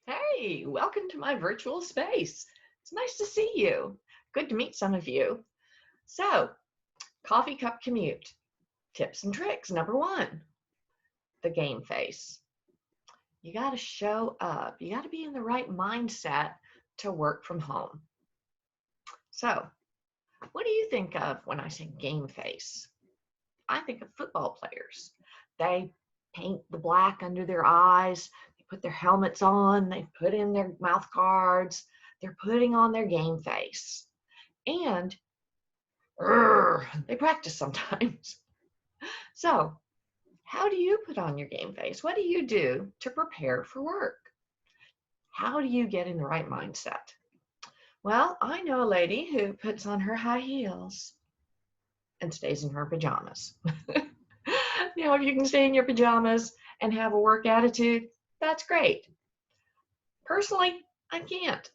Hey, welcome to my virtual space. It's nice to see you. Good to meet some of you. So, coffee cup commute. Tips and tricks. Number one, the game face. You got to show up. You got to be in the right mindset to work from home. So, what do you think of when I say game face? I think of football players. They paint the black under their eyes, they put their helmets on, they put in their mouth guards, they're putting on their game face. And they practice sometimes. So, how do you put on your game face? What do you do to prepare for work? How do you get in the right mindset? Well, I know a lady who puts on her high heels and stays in her pajamas. Now, if you can stay in your pajamas and have a work attitude, that's great. Personally, I can't.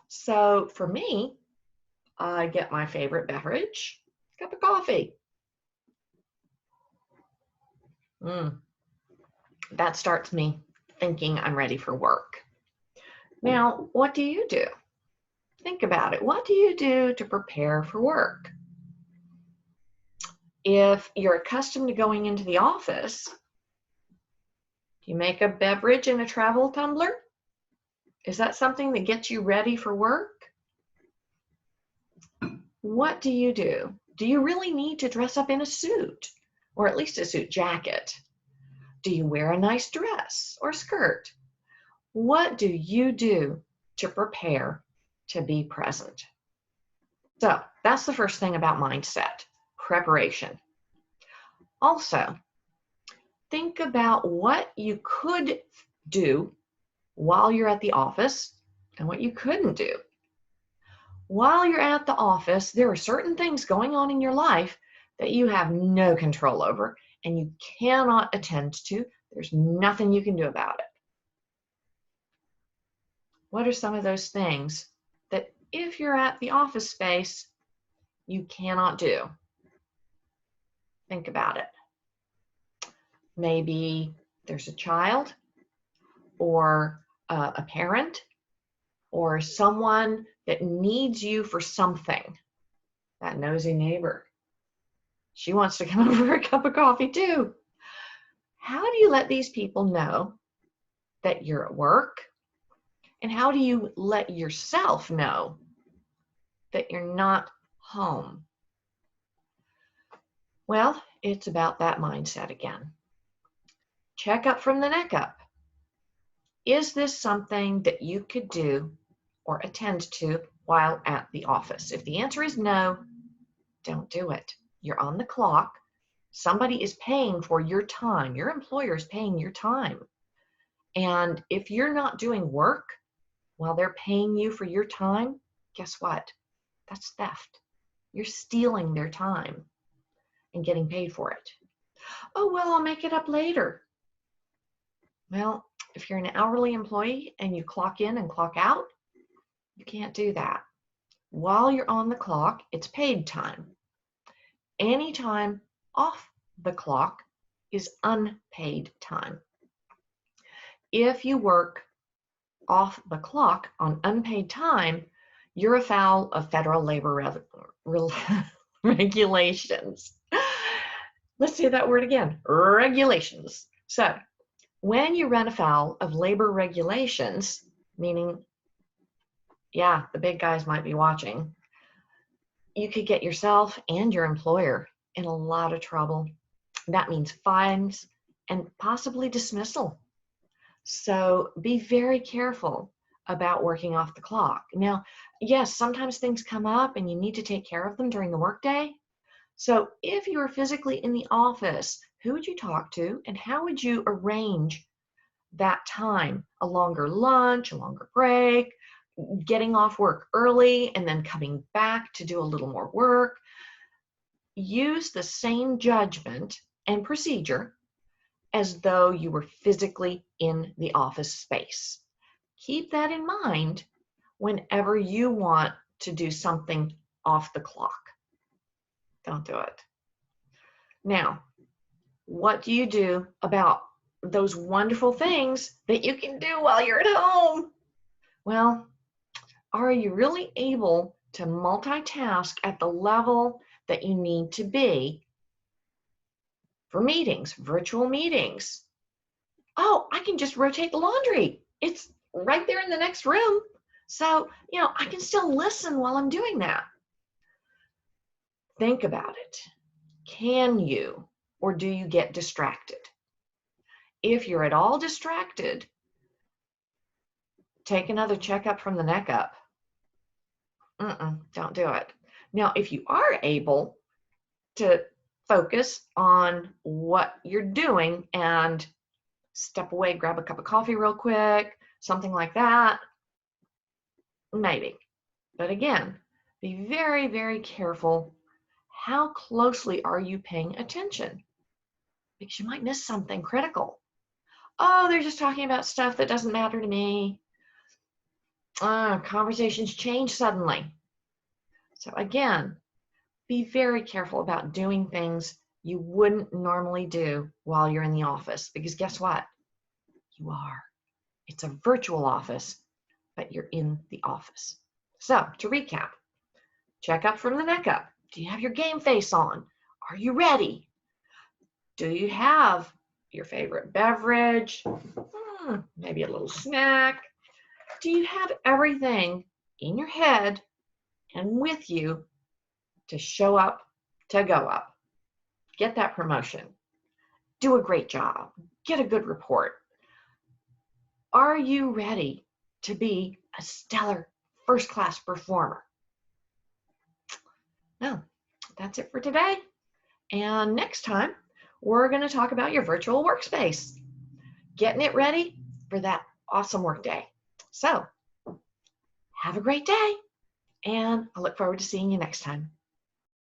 So for me, I get my favorite beverage, a cup of coffee. That starts me thinking I'm ready for work. Now, what do you do? Think about it. What do you do to prepare for work? If you're accustomed to going into the office, do you make a beverage in a travel tumbler? Is that something that gets you ready for work? What do you do? Do you really need to dress up in a suit, or at least a suit jacket? Do you wear a nice dress or skirt? What do you do to prepare to be present? So that's the first thing about mindset, preparation. Also, think about what you could do while you're at the office and what you couldn't do. While you're at the office, there are certain things going on in your life that you have no control over and you cannot attend to. There's nothing you can do about it. What are some of those things that if you're at the office space, you cannot do? Think about it. Maybe there's a child or a parent or someone that needs you for something. That nosy neighbor. She wants to come over for a cup of coffee too. How do you let these people know that you're at work? And how do you let yourself know that you're not home? Well, it's about that mindset again. Check up from the neck up. Is this something that you could do or attend to while at the office? If the answer is no, don't do it. You're on the clock. Somebody is paying for your time. Your employer is paying your time. And if you're not doing work while they're paying you for your time, guess what? That's theft. You're stealing their time and getting paid for it. Oh, well, I'll make it up later. Well, if you're an hourly employee and you clock in and clock out, you can't do that. While you're on the clock, it's paid time. Any time off the clock is unpaid time. If you work off the clock on unpaid time, you're afoul of federal labor regulations. Let's say that word again, regulations. So when you run afoul of labor regulations, meaning, yeah, the big guys might be watching, you could get yourself and your employer in a lot of trouble. That means fines and possibly dismissal. So be very careful about working off the clock. Now, yes, sometimes things come up and you need to take care of them during the workday. So if you are physically in the office, who would you talk to and how would you arrange that time? A longer lunch, a longer break, getting off work early and then coming back to do a little more work. Use the same judgment and procedure as though you were physically in the office space. Keep that in mind whenever you want to do something off the clock. Don't do it. Now, what do you do about those wonderful things that you can do while you're at home? Well, are you really able to multitask at the level that you need to be for meetings, virtual meetings? Oh, I can just rotate the laundry. It's right there in the next room. So, I can still listen while I'm doing that. Think about it. Can you, or do you get distracted? If you're at all distracted, take another checkup from the neck up. Don't do it. Now, if you are able to focus on what you're doing and step away, grab a cup of coffee real quick, something like that, maybe. But again, be very, very careful. How closely are you paying attention? Because you might miss something critical. Oh, they're just talking about stuff that doesn't matter to me. Conversations change suddenly. So again, be very careful about doing things you wouldn't normally do while you're in the office, because guess what? You are. It's a virtual office, but you're in the office. So to recap, check up from the neck up. Do you have your game face on? Are you ready? Do you have your favorite beverage? Maybe a little snack? Do you have everything in your head and with you to show up, to go up? Get that promotion. Do a great job. Get a good report. Are you ready to be a stellar first-class performer? Now, that's it for today. And next time, we're going to talk about your virtual workspace, getting it ready for that awesome work day. So, have a great day, and I look forward to seeing you next time.